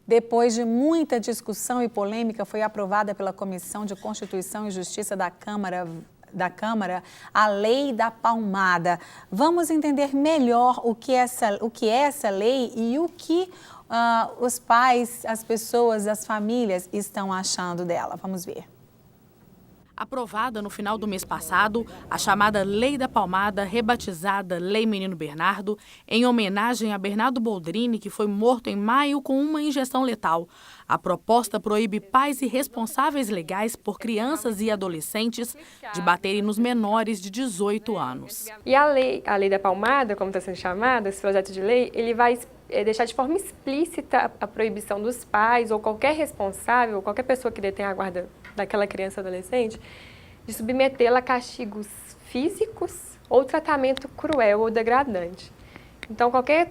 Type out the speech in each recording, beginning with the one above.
Depois de muita discussão e polêmica, foi aprovada pela Comissão de Constituição e Justiça da Câmara a Lei da Palmada. Vamos entender melhor o que é essa lei e o que os pais, as pessoas, as famílias estão achando dela. Vamos ver. Aprovada no final do mês passado, a chamada Lei da Palmada, rebatizada Lei Menino Bernardo, em homenagem a Bernardo Boldrini, que foi morto em maio com uma injeção letal. A proposta proíbe pais e responsáveis legais por crianças e adolescentes de baterem nos menores de 18 anos. E a lei da Palmada, como está sendo chamada, esse projeto de lei, ele vai deixar de forma explícita a proibição dos pais ou qualquer responsável, qualquer pessoa que detém a guarda daquela criança ou adolescente, de submetê-la a castigos físicos ou tratamento cruel ou degradante. Então, qualquer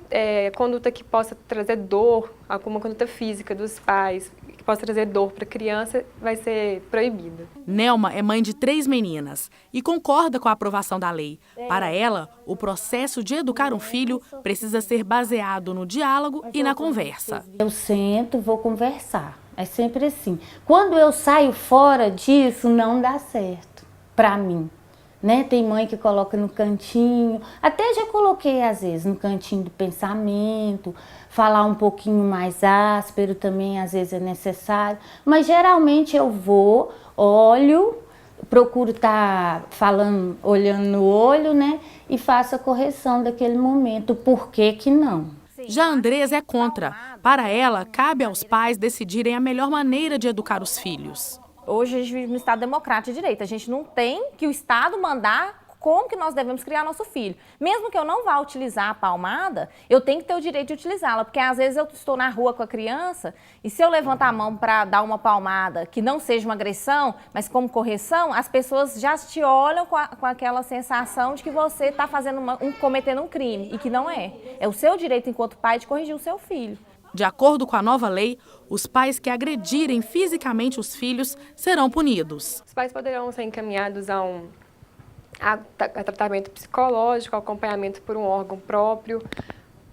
conduta que possa trazer dor, alguma conduta física dos pais, que possa trazer dor para a criança, vai ser proibida. Nelma é mãe de 3 meninas e concorda com a aprovação da lei. Para ela, o processo de educar um filho precisa ser baseado no diálogo e na conversa. Eu sento, vou conversar. É sempre assim. Quando eu saio fora disso, não dá certo para mim. Né? Tem mãe que coloca no cantinho, até já coloquei às vezes no cantinho do pensamento, falar um pouquinho mais áspero também às vezes é necessário, mas geralmente eu vou, olho, procuro estar falando, olhando no olho, né? E faço a correção daquele momento, por que que não? Já a Andresa é contra. Para ela, cabe aos pais decidirem a melhor maneira de educar os filhos. Hoje a gente vive no Estado democrático de direito. A gente não tem que o Estado mandar como que nós devemos criar nosso filho. Mesmo que eu não vá utilizar a palmada, eu tenho que ter o direito de utilizá-la. Porque às vezes eu estou na rua com a criança e se eu levantar a mão para dar uma palmada que não seja uma agressão, mas como correção, as pessoas já te olham com aquela sensação de que você está cometendo um crime e que não é. É o seu direito enquanto pai de corrigir o seu filho. De acordo com a nova lei, os pais que agredirem fisicamente os filhos serão punidos. Os pais poderão ser encaminhados a tratamento psicológico, acompanhamento por um órgão próprio,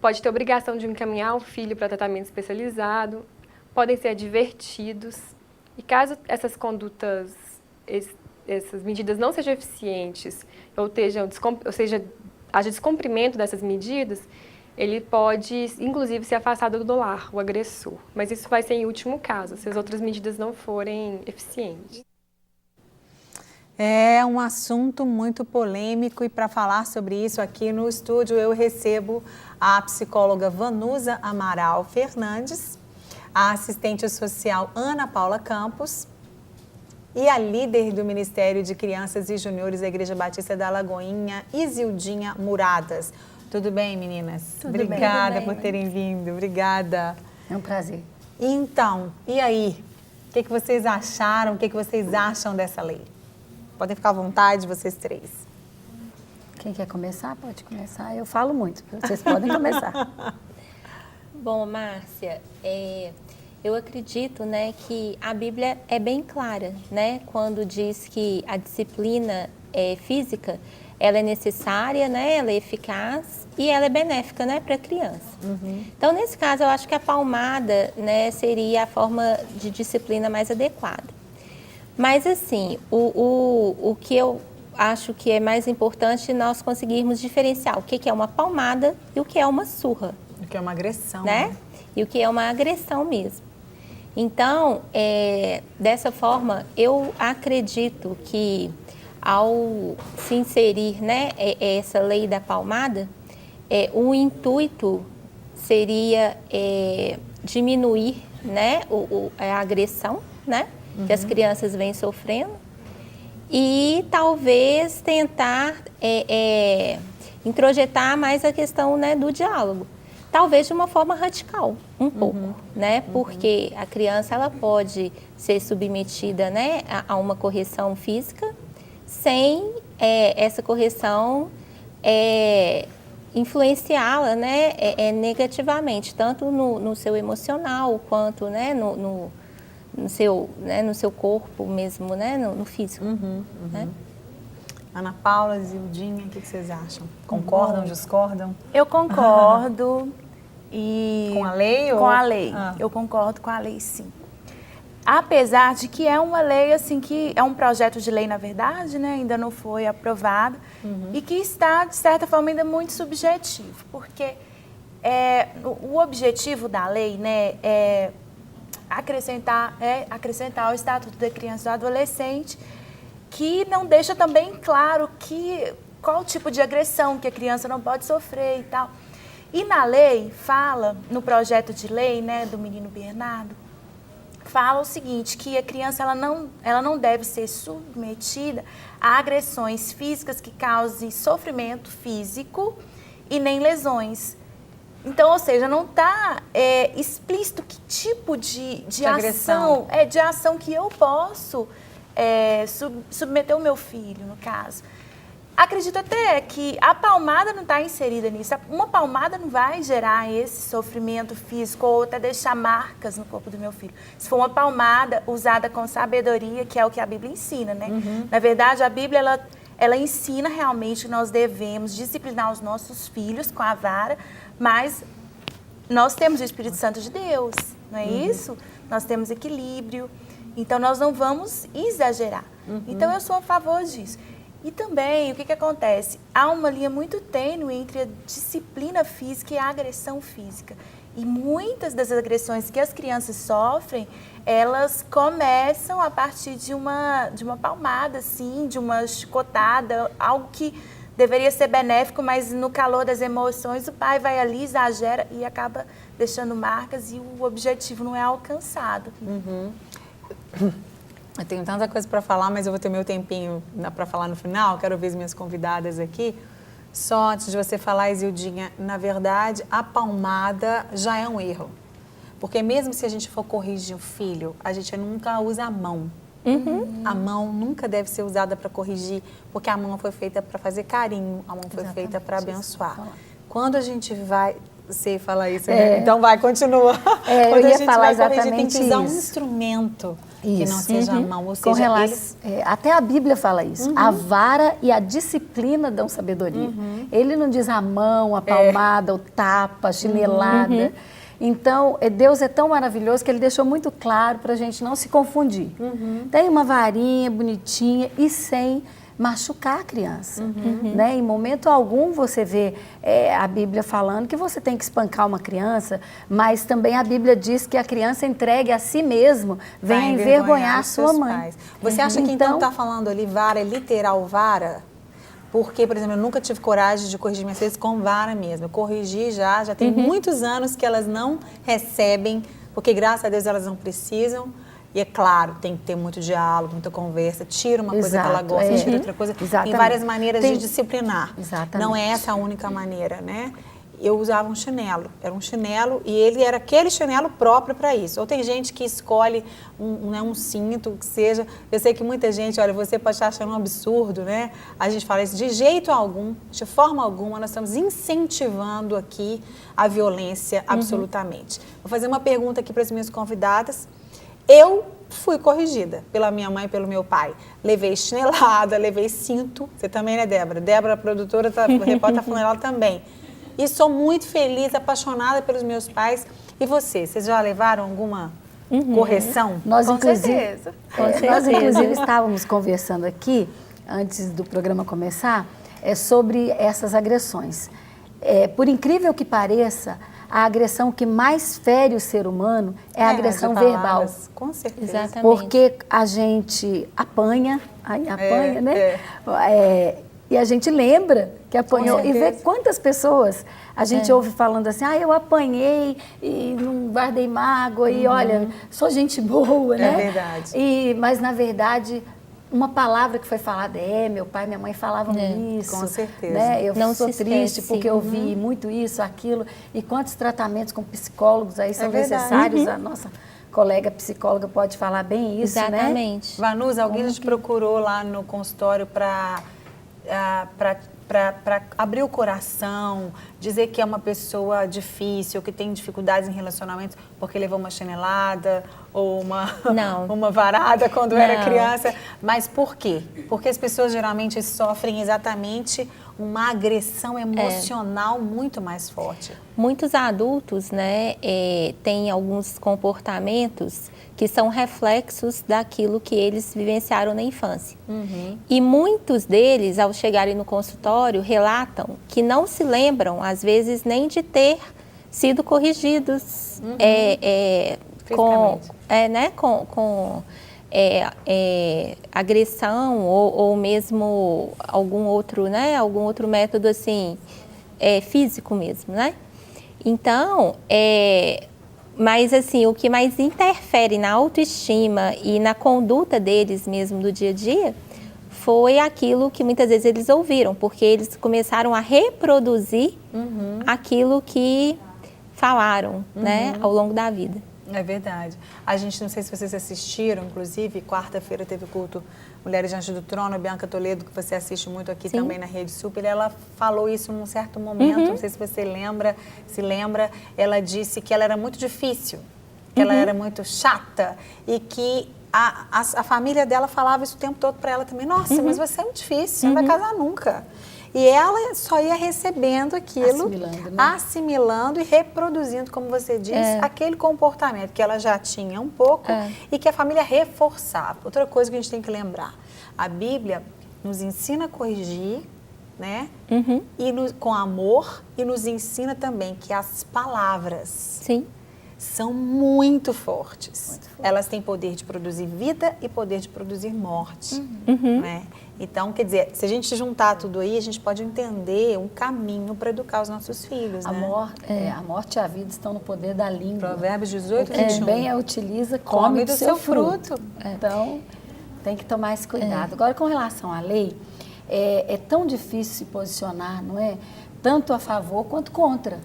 pode ter obrigação de encaminhar o filho para tratamento especializado, podem ser advertidos. E caso essas condutas, essas medidas não sejam eficientes, ou seja, haja descumprimento dessas medidas, ele pode, inclusive, ser afastado do lar, o agressor. Mas isso vai ser em último caso, se as outras medidas não forem eficientes. É um assunto muito polêmico e para falar sobre isso aqui no estúdio eu recebo a psicóloga Vanusa Amaral Fernandes, a assistente social Ana Paula Campos e a líder do Ministério de Crianças e Juniores da Igreja Batista da Lagoinha, Isildinha Muradas. Tudo bem, meninas? Tudo bem. Obrigada por terem vindo, obrigada. É um prazer. Então, e aí? O que vocês acharam, o que vocês acham dessa lei? Podem ficar à vontade, vocês 3. Quem quer começar, pode começar. Eu falo muito, vocês podem começar. Bom, Márcia, eu acredito, né, que a Bíblia é bem clara, né, quando diz que a disciplina física, ela é necessária, né, ela é eficaz e ela é benéfica, né, para a criança. Uhum. Então, nesse caso, eu acho que a palmada, né, seria a forma de disciplina mais adequada. Mas, assim, o que eu acho que é mais importante nós conseguirmos diferenciar o que é uma palmada e o que é uma surra. O que é uma agressão. Né? E o que é uma agressão mesmo. Então, dessa forma, eu acredito que ao se inserir, né, essa lei da palmada, o intuito seria diminuir, né, a agressão, né? Que as crianças vêm sofrendo e talvez tentar introjetar mais a questão, né, do diálogo. Talvez de uma forma radical, um pouco, né? Porque a criança ela pode ser submetida, né, a uma correção física sem essa correção influenciá-la, né, negativamente, tanto no seu emocional quanto, né, no seu corpo mesmo, né, no físico. Né? Ana Paula, Zildinha, o que vocês acham? Concordam, discordam? Eu concordo. E Com a lei? Com a lei. Ah. Eu concordo com a lei, sim. Apesar de que é uma lei, assim, que é um projeto de lei, na verdade, né? Ainda não foi aprovado. E que está, de certa forma, ainda muito subjetivo. Porque o objetivo da lei, né, é acrescentar ao Estatuto da Criança e do Adolescente, que não deixa também claro qual tipo de agressão que a criança não pode sofrer e tal. E na lei, fala, no projeto de lei, né, do menino Bernardo, fala o seguinte, que a criança ela não deve ser submetida a agressões físicas que causem sofrimento físico e nem lesões. Então, ou seja, não está explícito que tipo de ação, de ação que eu posso submeter o meu filho, no caso. Acredito até que a palmada não está inserida nisso. Uma palmada não vai gerar esse sofrimento físico ou até deixar marcas no corpo do meu filho. Se for uma palmada usada com sabedoria, que é o que a Bíblia ensina, né? Na verdade, a Bíblia, ela ensina realmente que nós devemos disciplinar os nossos filhos com a vara, mas nós temos o Espírito Santo de Deus, não é isso? Nós temos equilíbrio, então nós não vamos exagerar. Então eu sou a favor disso. E também, o que acontece? Há uma linha muito tênue entre a disciplina física e a agressão física. E muitas das agressões que as crianças sofrem, elas começam a partir de uma palmada, assim, de uma chicotada, algo que deveria ser benéfico, mas no calor das emoções o pai vai ali, exagera e acaba deixando marcas e o objetivo não é alcançado. Eu tenho tanta coisa para falar, mas eu vou ter meu tempinho para falar no final. Quero ver as minhas convidadas aqui. Só antes de você falar, Isildinha, na verdade, a palmada já é um erro. Porque mesmo se a gente for corrigir o filho, a gente nunca usa a mão. A mão nunca deve ser usada para corrigir, porque a mão foi feita para fazer carinho, a mão foi feita para abençoar. Quando a gente vai... Você fala isso, né? Então vai, continua. Quando eu ia a gente falar vai corrigir, tem exatamente que usar um isso. instrumento que não seja a mão. Ou Com seja, relação, até a Bíblia fala isso. A vara e a disciplina dão sabedoria. Ele não diz a mão, a palmada, o tapa, a chinelada. Então, Deus é tão maravilhoso que Ele deixou muito claro para a gente não se confundir. Tem uma varinha bonitinha e sem machucar a criança. Né? Em momento algum você vê a Bíblia falando que você tem que espancar uma criança, mas também a Bíblia diz que a criança entregue a si mesmo, venha envergonhar a sua mãe. Pais. Você acha que então está falando ali vara, é literal vara? Porque, por exemplo, eu nunca tive coragem de corrigir minhas filhas com vara mesmo. Eu corrigi já tem muitos anos que elas não recebem, porque graças a Deus elas não precisam. E é claro, tem que ter muito diálogo, muita conversa, tira uma coisa que ela gosta, tira outra coisa. Tem várias maneiras de disciplinar. Não é essa a única maneira, né? Eu usava um chinelo, era um chinelo e ele era aquele chinelo próprio para isso. Ou tem gente que escolhe um cinto, que seja... Eu sei que muita gente, olha, você pode estar achando um absurdo, né? A gente fala isso de jeito algum, de forma alguma, nós estamos incentivando aqui a violência absolutamente. Vou fazer uma pergunta aqui para as minhas convidadas. Eu fui corrigida pela minha mãe e pelo meu pai. Levei chinelada, levei cinto. Você também, né, Débora? Débora, a produtora, repórter, falando ela também. E sou muito feliz, apaixonada pelos meus pais. E vocês já levaram alguma correção? Nós, Com inclusive, certeza. nós, inclusive, estávamos conversando aqui, antes do programa começar, sobre essas agressões. Por incrível que pareça, a agressão que mais fere o ser humano é a agressão verbal. Com certeza. Exatamente. Porque a gente apanha, né? E a gente lembra que apanhou. E vê quantas pessoas a gente ouve falando assim, eu apanhei e não guardei mágoa, e olha, sou gente boa, né? É verdade. Mas, na verdade... Uma palavra que foi falada meu pai e minha mãe falavam isso. Com certeza. Né? Eu Não sou se triste esquece. porque eu vi muito isso, aquilo. E quantos tratamentos com psicólogos aí são verdade. necessários. A nossa colega psicóloga pode falar bem isso, Exatamente. né? Vanusa, alguém te procurou lá no consultório para abrir o coração, dizer que é uma pessoa difícil, que tem dificuldades em relacionamentos porque levou uma chinelada ou uma varada quando era criança. Mas por quê? Porque as pessoas geralmente sofrem exatamente uma agressão emocional muito mais forte. Muitos adultos, né, têm alguns comportamentos que são reflexos daquilo que eles vivenciaram na infância. E muitos deles, ao chegarem no consultório, relatam que não se lembram, às vezes, nem de ter sido corrigidos com agressão ou mesmo algum outro método assim, físico mesmo, né? Então, mas assim, o que mais interfere na autoestima e na conduta deles mesmo do dia a dia foi aquilo que muitas vezes eles ouviram, porque eles começaram a reproduzir aquilo que falaram, né, ao longo da vida. É verdade. A gente, não sei se vocês assistiram, inclusive, quarta-feira teve o culto Mulheres Diante do Trono, a Bianca Toledo, que você assiste muito aqui também na Rede Super, ela falou isso num certo momento, não sei se você se lembra, ela disse que ela era muito difícil, que ela era muito chata e que a família dela falava isso o tempo todo para ela também. Nossa, mas você é muito difícil, você não vai casar nunca. E ela só ia recebendo aquilo, assimilando e reproduzindo, como você diz, aquele comportamento que ela já tinha um pouco e que a família reforçava. Outra coisa que a gente tem que lembrar, a Bíblia nos ensina a corrigir, né? E com amor, e nos ensina também que as palavras são muito fortes. Elas têm poder de produzir vida e poder de produzir morte, né? Então, quer dizer, se a gente juntar tudo aí, a gente pode entender um caminho para educar os nossos filhos, né? A morte e a vida estão no poder da língua. Provérbios 18, 21. Quem bem a utiliza, come do seu fruto. É. Então, tem que tomar esse cuidado. Agora, com relação à lei, é tão difícil se posicionar, não é? Tanto a favor quanto contra.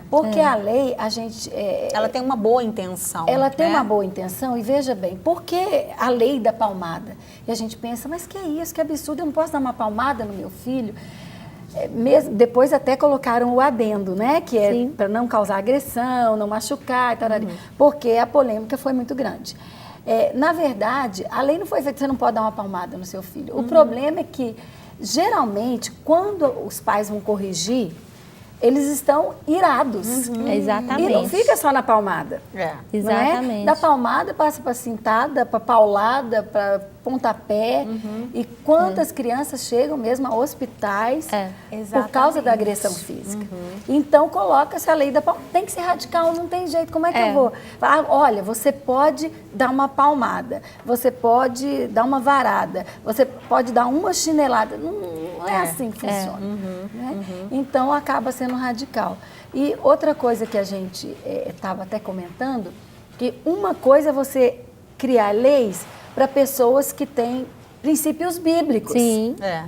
Porque a lei, a gente... ela tem uma boa intenção. Ela tem uma boa intenção e veja bem, por que a lei da palmada? E a gente pensa, mas que é isso, que absurdo, eu não posso dar uma palmada no meu filho? Mesmo, depois até colocaram o adendo, né? Que é para não causar agressão, não machucar, tarari, porque a polêmica foi muito grande. Na verdade, a lei não foi feita, você não pode dar uma palmada no seu filho. O problema é que geralmente, quando os pais vão corrigir, eles estão irados. Exatamente. E não fica só na palmada. Exatamente. Da palmada passa para cintada, para paulada, para pontapé. E quantas crianças chegam mesmo a hospitais por causa da agressão física. Então, coloca-se a lei da palmada. Tem que ser radical, não tem jeito. Como é que eu vou? Olha, você pode dar uma palmada, você pode dar uma varada, você pode dar uma chinelada. Não é assim que funciona. Né? Então, acaba sendo radical. E outra coisa que a gente estava até comentando, que uma coisa é você criar leis para pessoas que têm princípios bíblicos.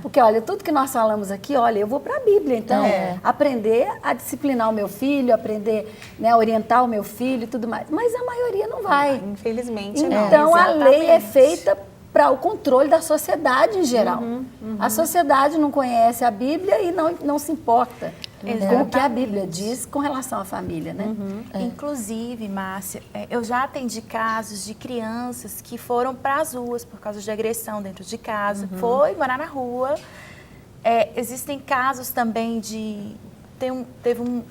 Porque, olha, tudo que nós falamos aqui, olha, eu vou para a Bíblia, então, aprender a disciplinar o meu filho, aprender, né, a orientar o meu filho e tudo mais. Mas a maioria não vai. Infelizmente, não. Então, a lei é feita para o controle da sociedade em geral. A sociedade não conhece a Bíblia e não se importa com o que a Bíblia diz com relação à família, né? Inclusive, Márcia, eu já atendi casos de crianças que foram para as ruas por causa de agressão dentro de casa, foi morar na rua. Existem casos também de... Teve um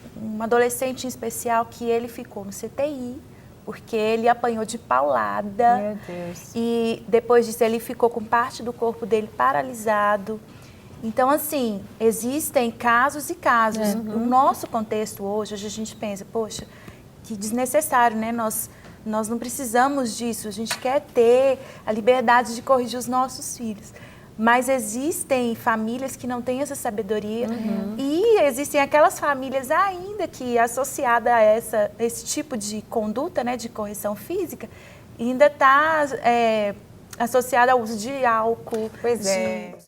adolescente em especial que ele ficou no CTI, porque ele apanhou de paulada. Meu Deus. E depois disso ele ficou com parte do corpo dele paralisado. Então, assim, existem casos e casos. No nosso contexto hoje a gente pensa, poxa, que desnecessário, né? Nós não precisamos disso, a gente quer ter a liberdade de corrigir os nossos filhos. Mas existem famílias que não têm essa sabedoria e existem aquelas famílias ainda que, associada a esse tipo de conduta, né, de correção física, ainda está associada ao uso de álcool. Pois é.